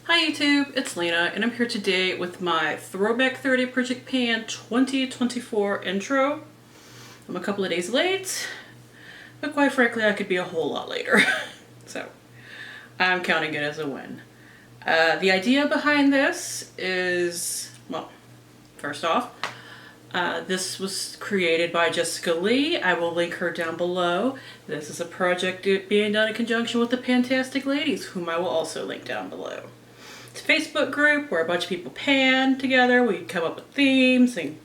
Hi YouTube, it's Lena, and I'm here today with my Throwback 30 Project Pan 2024 intro. I'm a couple of days late, but quite frankly I could be a whole lot later. So I'm counting it as a win. The idea behind this is, well, first off, this was created by Jessica Lee. I will link her down below. This is a project being done in conjunction with the PANtastic ladies, whom I will also link down below. It's a Facebook group where a bunch of people pan together. We come up with themes and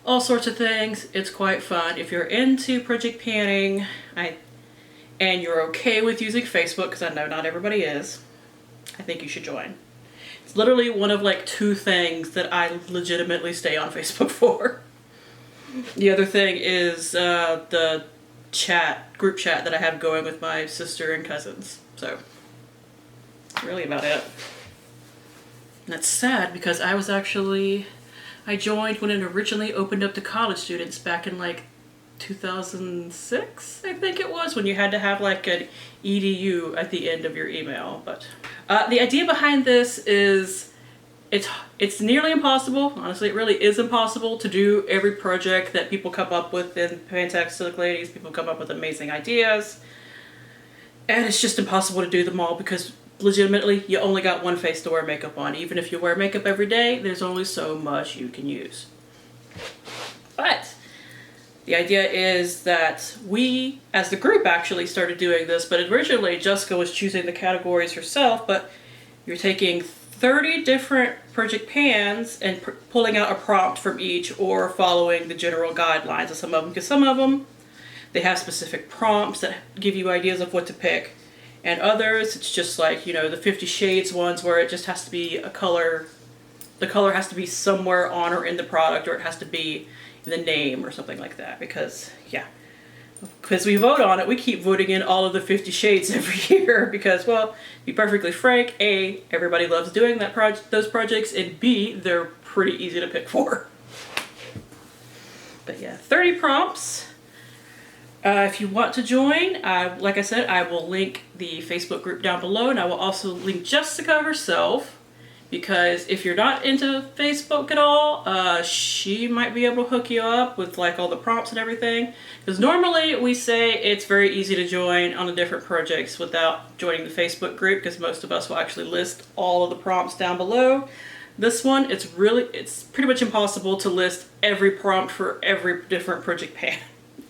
all sorts of things. It's quite fun. If you're into project panning and you're okay with using Facebook, because I know not everybody is, I think you should join. It's literally one of like two things that I legitimately stay on Facebook for. The other thing is the group chat that I have going with my sister and cousins. So, really about it. And that's sad because I joined when it originally opened up to college students back in like 2006, I think it was, when you had to have like an EDU at the end of your email. But the idea behind this is it's nearly impossible. Honestly, it really is impossible to do every project that people come up with in PANtastic ladies. People come up with amazing ideas. And it's just impossible to do them all because legitimately, you only got one face to wear makeup on. Even if you wear makeup every day, there's only so much you can use. But the idea is that we, as the group, actually started doing this, but originally Jessica was choosing the categories herself, but you're taking 30 different project pans and pulling out a prompt from each or following the general guidelines of some of them, because some of them, they have specific prompts that give you ideas of what to pick. And others, it's just like, you know, the 50 Shades ones where it just has to be a color. The color has to be somewhere on or in the product, or it has to be in the name or something like that. Because, yeah, because we vote on it, we keep voting in all of the 50 Shades every year. Because, well, to be perfectly frank, A, everybody loves doing those projects, and B, they're pretty easy to pick for. But yeah, 30 prompts. If you want to join, like I said, I will link the Facebook group down below, and I will also link Jessica herself, because if you're not into Facebook at all, she might be able to hook you up with like all the prompts and everything. Because normally we say it's very easy to join on the different projects without joining the Facebook group, because most of us will actually list all of the prompts down below. This one, it's pretty much impossible to list every prompt for every different project pan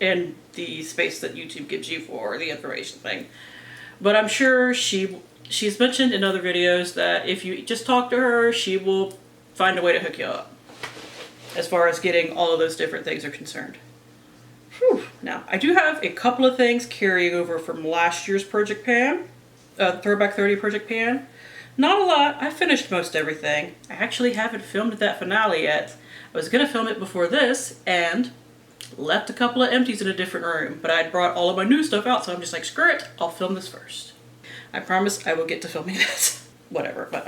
and the space that YouTube gives you for the information thing. But I'm sure she's mentioned in other videos that if you just talk to her, she will find a way to hook you up as far as getting all of those different things are concerned. Whew. Now, I do have a couple of things carrying over from last year's project pan, Throwback 30 project pan. Not a lot. I finished most everything. I actually haven't filmed that finale yet. I was gonna film it before this and left a couple of empties in a different room, but I'd brought all of my new stuff out, so I'm just like, screw it, I'll film this first. I promise I will get to filming this. Whatever, but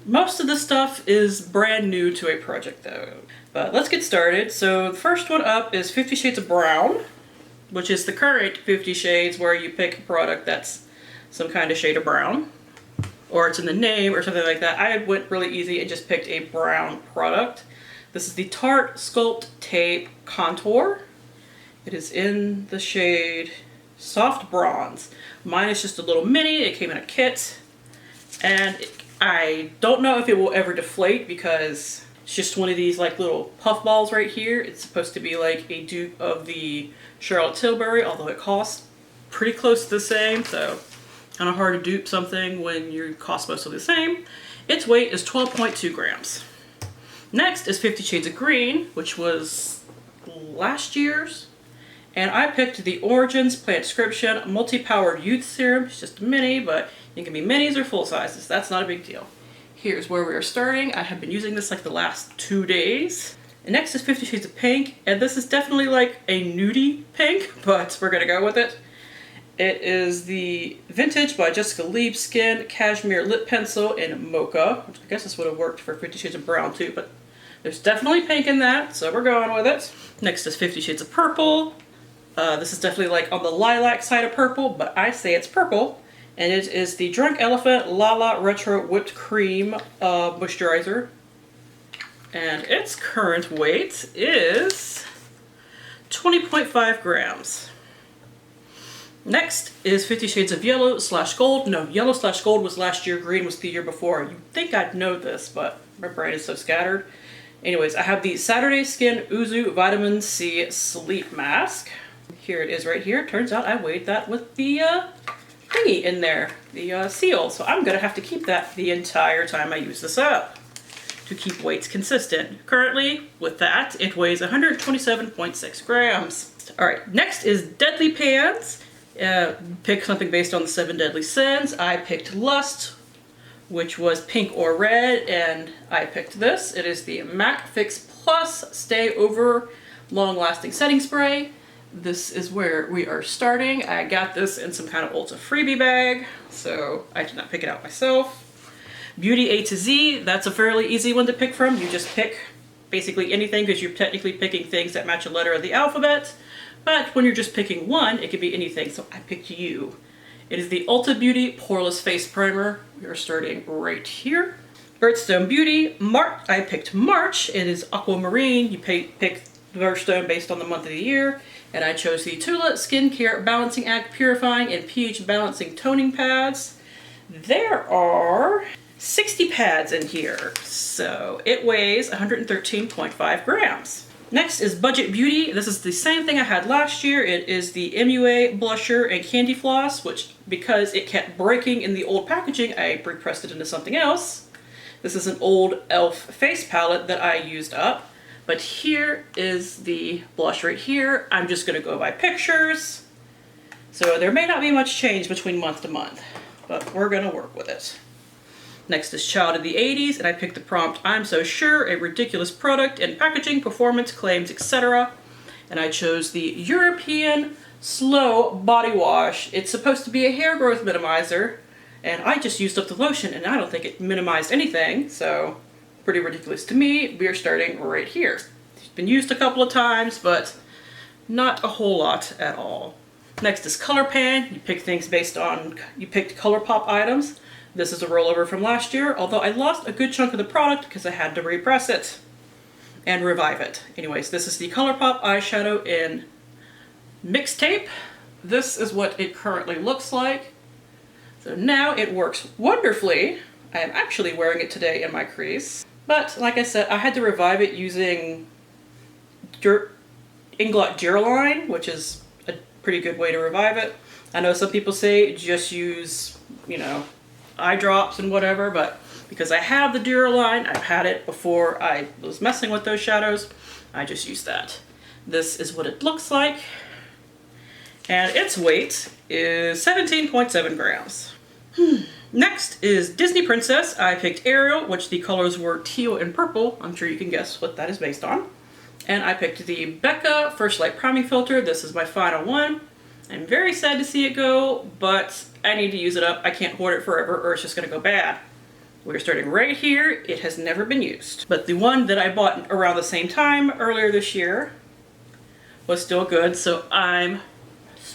most of the stuff is brand new to a project though. But let's get started. So the first one up is 50 Shades of Brown, which is the current 50 Shades where you pick a product that's some kind of shade of brown, or it's in the name or something like that. I went really easy and just picked a brown product. This is the Tarte Sculpt Tape Contour. It is in the shade Soft Bronze. Mine is just a little mini. It came in a kit. And I don't know if it will ever deflate because it's just one of these like little puff balls right here. It's supposed to be like a dupe of the Charlotte Tilbury, although it costs pretty close to the same. So kind of hard to dupe something when your cost mostly the same. Its weight is 12.2 grams. Next is 50 Shades of Green, which was last year's. And I picked the Origins Plantscription Multi-Powered Youth Serum. It's just a mini, but it can be minis or full sizes. That's not a big deal. Here's where we are starting. I have been using this like the last 2 days. And next is 50 Shades of Pink. And this is definitely like a nudie pink, but we're gonna go with it. It is the Vintage by Jessica Liebskind Cashmere Lip Pencil in Mocha, which I guess this would have worked for 50 Shades of Brown too, but there's definitely pink in that, so we're going with it. Next is 50 Shades of Purple. This is definitely like on the lilac side of purple, but I say it's purple. And it is the Drunk Elephant Lala Retro Whipped Cream Moisturizer. And its current weight is 20.5 grams. Next is 50 Shades of Yellow / Gold. No, Yellow / Gold was last year, green was the year before. You'd think I'd know this, but my brain is so scattered. Anyways, I have the Saturday Skin Yuzu Vitamin C Sleep Mask. Here it is right here. Turns out I weighed that with the thingy in there, the seal. So I'm gonna have to keep that the entire time I use this up to keep weights consistent. Currently, with that, it weighs 127.6 grams. All right, next is Deadly Pans. Pick something based on the 7 deadly sins. I picked Lust, which was pink or red, and I picked this. It is the MAC Fix Plus Stay Over Long Lasting Setting Spray. This is where we are starting. I got this in some kind of Ulta freebie bag, so I did not pick it out myself. Beauty A to Z, that's a fairly easy one to pick from. You just pick basically anything because you're technically picking things that match a letter of the alphabet. But when you're just picking one, it could be anything, so I picked you. It is the Ulta Beauty Poreless Face Primer. We are starting right here. Birthstone Beauty, I picked March. It is Aquamarine. You pick Birthstone based on the month of the year. And I chose the Tula Skincare Balancing Act Purifying and pH Balancing Toning Pads. There are 60 pads in here, so it weighs 113.5 grams. Next is Budget Beauty. This is the same thing I had last year. It is the MUA Blusher and Candyfloss, which, because it kept breaking in the old packaging, I repressed it into something else. This is an old e.l.f. face palette that I used up. But here is the blush right here. I'm just gonna go by pictures. So there may not be much change between month to month, but we're gonna work with it. Next is Child of the 80s, and I picked the prompt, I'm so sure, a ridiculous product in packaging, performance, claims, etc. And I chose the European Slow Body Wash. It's supposed to be a hair growth minimizer, and I just used up the lotion, and I don't think it minimized anything, so pretty ridiculous to me. We are starting right here. It's been used a couple of times, but not a whole lot at all. Next is Color Pan. You pick things based on, you picked ColourPop items. This is a rollover from last year, although I lost a good chunk of the product because I had to repress it and revive it. Anyways, this is the ColourPop eyeshadow in Mixtape. This is what it currently looks like. So now it works wonderfully. I am actually wearing it today in my crease. But like I said, I had to revive it using Inglot Duraline, which is a pretty good way to revive it. I know some people say just use, you know, eye drops and whatever, but because I have the Duraline, I've had it before I was messing with those shadows, I just used that. This is what it looks like, and its weight is 17.7 grams. Next is Disney Princess. I picked Ariel, which the colors were teal and purple. I'm sure you can guess what that is based on. And I picked the Becca First Light Priming Filter. This is my final one. I'm very sad to see it go, but I need to use it up. I can't hoard it forever or it's just gonna go bad. We're starting right here. It has never been used. But the one that I bought around the same time earlier this year was still good, so I'm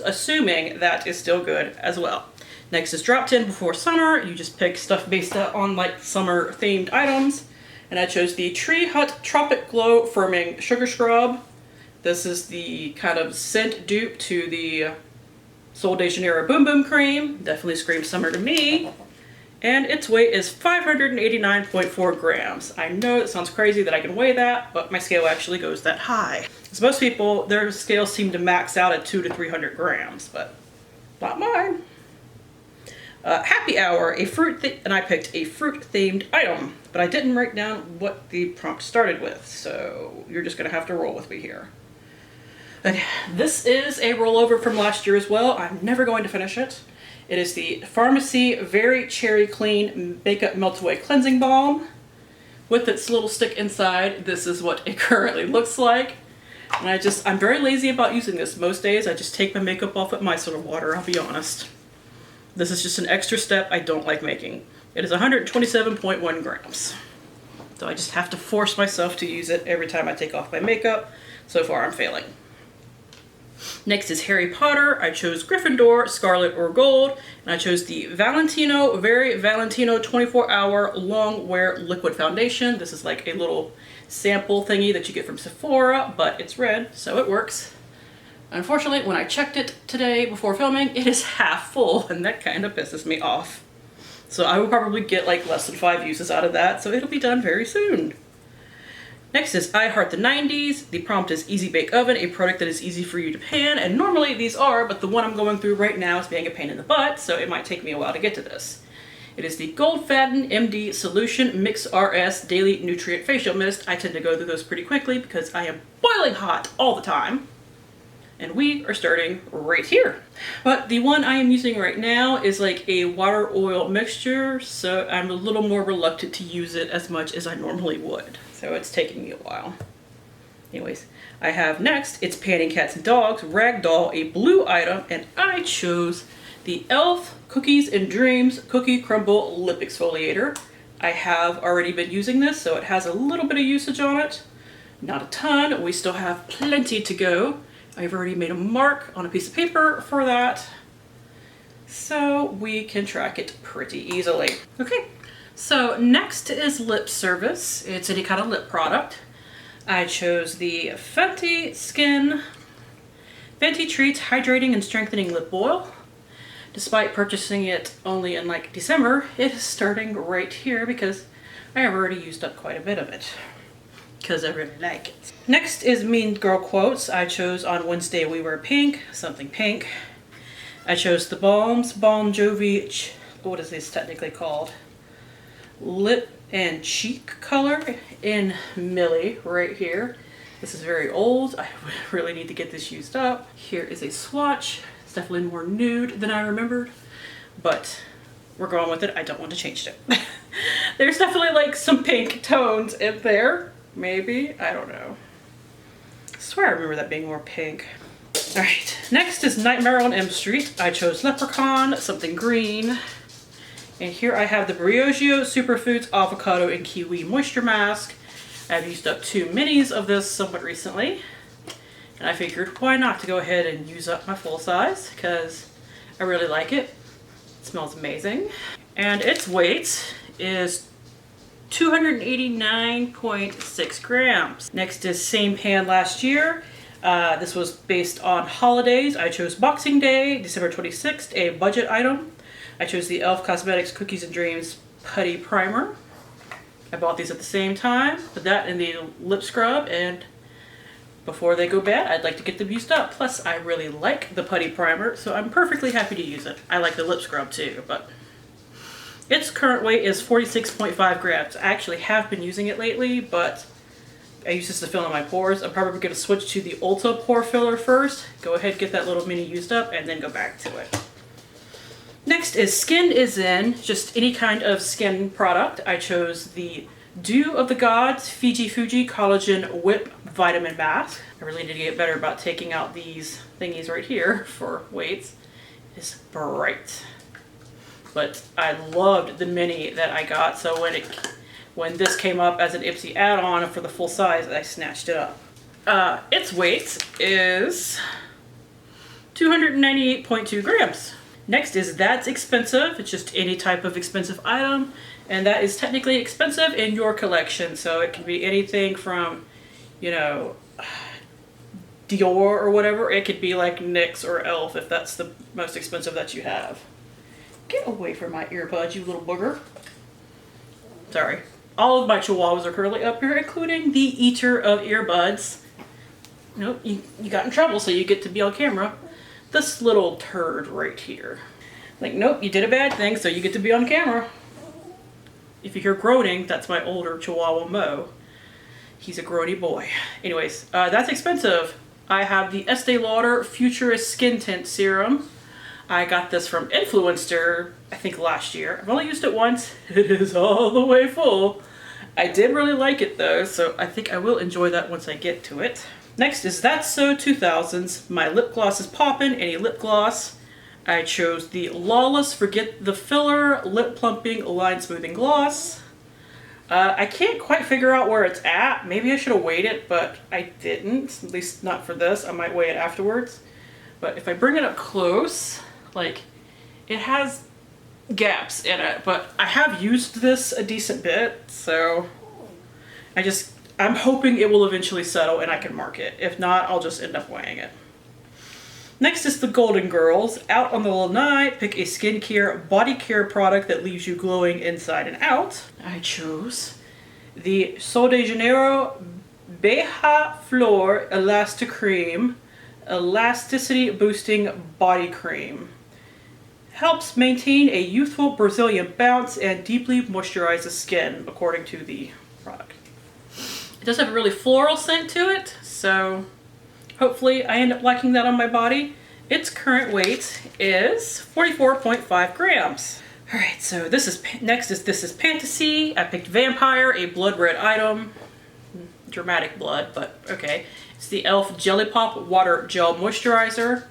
assuming that is still good as well. Next is Drop 10 Before Summer. You just pick stuff based on like summer themed items. And I chose the Tree Hut Tropic Glow Firming Sugar Scrub. This is the kind of scent dupe to the Sol de Janeiro Boom Boom Cream. Definitely screams summer to me. And its weight is 589.4 grams. I know it sounds crazy that I can weigh that, but my scale actually goes that high. Because most people, their scales seem to max out at 200 to 300 grams, but not mine. Happy Hour, and I picked a fruit-themed item, but I didn't write down what the prompt started with, so you're just gonna have to roll with me here. Okay, this is a rollover from last year as well. I'm never going to finish it. It is the Pharmacy Very Cherry Clean Makeup Melt-Away Cleansing Balm. With its little stick inside, this is what it currently looks like. And I'm very lazy about using this. Most days I just take my makeup off with micellar water, I'll be honest. This is just an extra step I don't like making. It is 127.1 grams. So I just have to force myself to use it every time I take off my makeup. So far I'm failing. Next is Harry Potter. I chose Gryffindor, Scarlet or Gold, and I chose the Valentino, Very Valentino 24-hour long wear liquid foundation. This is like a little sample thingy that you get from Sephora, but it's red, so it works. Unfortunately, when I checked it today before filming, it is half full, and that kind of pisses me off. So I will probably get like less than 5 uses out of that, so it'll be done very soon. Next is I Heart the 90s. The prompt is Easy Bake Oven, a product that is easy for you to pan, and normally these are, but the one I'm going through right now is being a pain in the butt, so it might take me a while to get to this. It is the Gold Fatten MD Solution Mix RS Daily Nutrient Facial Mist. I tend to go through those pretty quickly because I am boiling hot all the time. And we are starting right here. But the one I am using right now is like a water oil mixture, so I'm a little more reluctant to use it as much as I normally would. So it's taking me a while. Anyways, I have next, it's Panning Cats and Dogs Ragdoll, a blue item, and I chose the e.l.f. Cookies and Dreams Cookie Crumble Lip Exfoliator. I have already been using this, so it has a little bit of usage on it. Not a ton, we still have plenty to go. I've already made a mark on a piece of paper for that, so we can track it pretty easily. Okay, so next is lip service. It's any kind of lip product. I chose the Fenty Treats Hydrating and Strengthening Lip Oil. Despite purchasing it only in like December, it is starting right here because I have already used up quite a bit of it, because I really like it. Next is Mean Girl Quotes. I chose On Wednesday We Wear Pink, something pink. I chose the Bon Jovi, what is this technically called? Lip and Cheek color in Millie right here. This is very old. I really need to get this used up. Here is a swatch. It's definitely more nude than I remembered, but we're going with it. I don't want to change it. There's definitely like some pink tones in there. Maybe, I don't know. I swear I remember that being more pink. All right, next is Nightmare on Elm Street. I chose Leprechaun, something green. And here I have the Briogeo Superfoods Avocado and Kiwi Moisture Mask. I've used up 2 minis of this somewhat recently. And I figured, why not to go ahead and use up my full size, because I really like it. It smells amazing. And its weight is 289.6 grams. Next is same pan last year. This was based on holidays. I chose Boxing Day, December 26th, a budget item. I chose the e.l.f. Cosmetics Cookies and Dreams Putty Primer. I bought these at the same time, put that in the lip scrub, and before they go bad, I'd like to get them used up. Plus, I really like the Putty Primer, so I'm perfectly happy to use it. I like the lip scrub too, but its current weight is 46.5 grams. I actually have been using it lately, but I use this to fill in my pores. I'm probably going to switch to the Ulta pore filler first. Go ahead, get that little mini used up, and then go back to it. Next is Skin is In, just any kind of skin product. I chose the Dew of the Gods Fiji Fuji Collagen Whip Vitamin Mask. I really need to get better about taking out these thingies right here for weights. It's bright. But I loved the mini that I got, so when this came up as an Ipsy add-on for the full size, I snatched it up. Its weight is 298.2 grams. Next is That's Expensive. It's just any type of expensive item, and that is technically expensive in your collection, so it can be anything from, you know, Dior or whatever. It could be like NYX or e.l.f. if that's the most expensive that you have. Get away from my earbuds, you little booger. Sorry. All of my chihuahuas are currently up here, including the eater of earbuds. Nope, you got in trouble, so you get to be on camera. This little turd right here. Like, nope, you did a bad thing, so you get to be on camera. If you hear groaning, that's my older chihuahua, Mo. He's a groany boy. Anyways, That's Expensive. I have the Estee Lauder Futurist Skin Tint Serum. I got this from Influencer, I think last year. I've only used it once. It is all the way full. I did really like it though, so I think I will enjoy that once I get to it. Next is That's So 2000s. My lip gloss is poppin', any lip gloss. I chose the Lawless Forget the Filler Lip Plumping Line Smoothing Gloss. I can't quite figure out where it's at. Maybe I should have weighed it, but I didn't. At least not for this. I might weigh it afterwards. But if I bring it up close, like, it has gaps in it, but I have used this a decent bit, so I'm hoping it will eventually settle and I can mark it. If not, I'll just end up weighing it. Next is the Golden Girls. Out on the lanai, pick a skincare body care product that leaves you glowing inside and out. I chose the Sol de Janeiro Beija Flor Elasticream Elasticity Boosting Body Cream. Helps maintain a youthful Brazilian bounce and deeply moisturizes skin, according to the product. It does have a really floral scent to it, so hopefully I end up liking that on my body. Its current weight is 44.5 grams. All right, so this is PANtastic. I picked Vampire, a blood red item. Dramatic blood, but okay. It's the e.l.f. Jelly Pop Water Gel Moisturizer.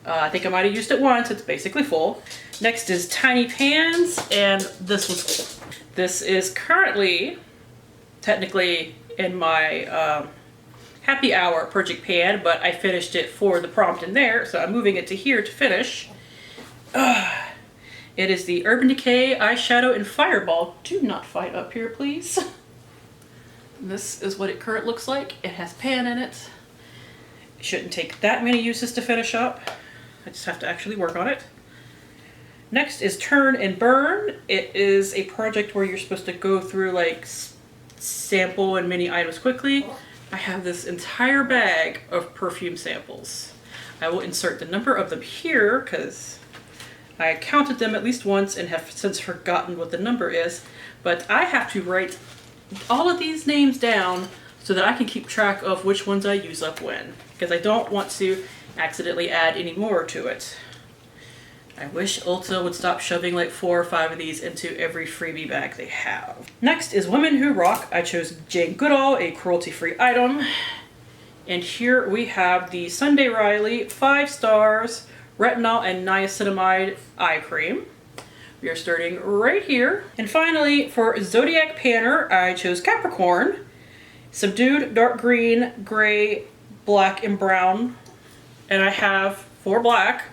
I think I might have used it once. It's basically full. Next is Tiny Pans, and this is currently technically in my happy hour project pan, but I finished it for the prompt in there, so I'm moving it to here to finish. It is the Urban Decay Eyeshadow in Fireball. Do not fight up here, please. This is what it currently looks like. It has pan in it. It shouldn't take that many uses to finish up. I just have to actually work on it. Next is Turn and Burn. It is a project where you're supposed to go through like sample and mini items quickly. I have this entire bag of perfume samples. I will insert the number of them here because I counted them at least once and have since forgotten what the number is. But I have to write all of these names down so that I can keep track of which ones I use up when, because I don't want to accidentally add any more to it. I wish Ulta would stop shoving like 4 or 5 of these into every freebie bag they have. Next is Women Who Rock. I chose Jane Goodall, a cruelty-free item. And here we have the Sunday Riley 5 stars retinol and niacinamide eye cream. We are starting right here. And finally, for Zodiac Panner, I chose Capricorn. Subdued dark green, gray, black, and brown. And I have, for black,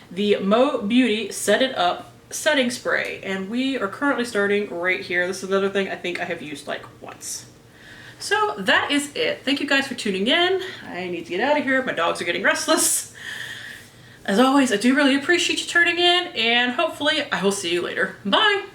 the Mo Beauty Set It Up setting spray, and we are currently starting right here. This is another thing I think I have used like once. So that is it. Thank you guys for tuning in. I need to get out of here. My dogs are getting restless. As always, I do really appreciate you turning in, and hopefully I will see you later. Bye!